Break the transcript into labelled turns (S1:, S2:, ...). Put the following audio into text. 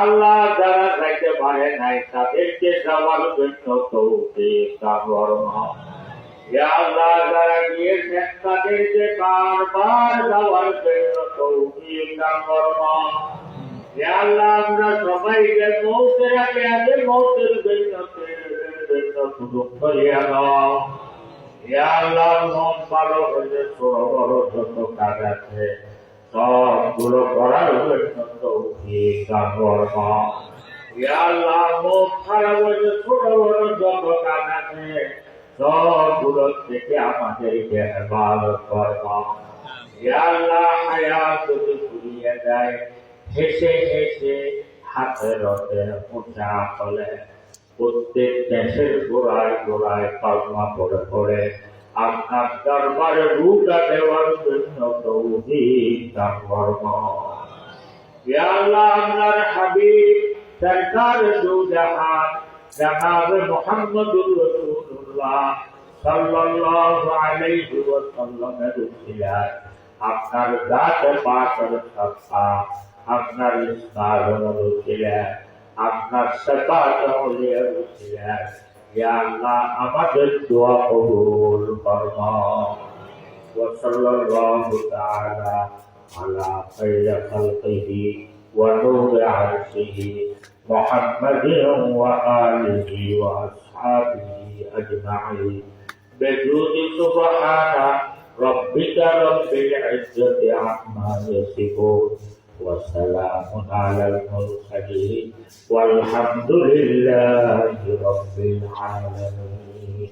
S1: আল্লাহ যারা যাইতে পারে নাই তাদেরকে যাওয়ার জন্য তৌফিক দান করুন। আল্লাহ যারা গিয়েছেন তাদেরকে বারবার যাওয়ার জন্য তৌফিক দান করুন। আল্লাহ আমরা সবাইকে মৌতের আগে আগে মৌতের জন্য সুযোগ করিয়া দাও। আল্লাহ মন ভালো হলে ছোট বড় যত কাজ আছে সবগুলো করার জন্য তৌফিক দান করুন। আল্লাহ মন খারাপ হলে ছোট বড় যত কাজ আছে সবগুলো থেকে আমাদেরকে হেফাজত করুন। আল্লাহ হায়াত যদি ফুরিয়ে যায় হেসে হেসে হাতের রথে উঁচা ফলে প্রত্যেক দেশের গোড়ায় গোড়ায় কলমা পড়ে পড়ে আপনার দরবারে রূপা দেওয়ার জন্য তৌফিক দান করুন। ইয়া আল্লাহ আপনার হাবিব সরকার দু জাহান জনাব মুহাম্মদুর রাসূলুল্লাহ সাল্লাল্লাহু আলাইহি ওয়াসাল্লামের উসিলায় আপনার জাত পাকের সত্তা আপনার ইসলামের উসিলায় আপনার শাফাআতের উসিলায় ইয়া আল্লাহ আমাদের দোয়া কবুল করুন। ওয়া সাল্লাল্লাহু তাআলা আলা খায়রি খালকিহি ওয়া নূরি আরশিহি মুহাম্মাদিন ওয়া আলিহি ওয়া আসহাবিহি আজমাইন বিজুদি সুবহানা রাব্বিকা রাব্বিল ইজ্জাতি আম্মা ইয়াসিফুন ওয়া সালামুন আলাল মুরসালিন ওয়ালহামদুলিল্লাহি রাব্বিল আলামিন।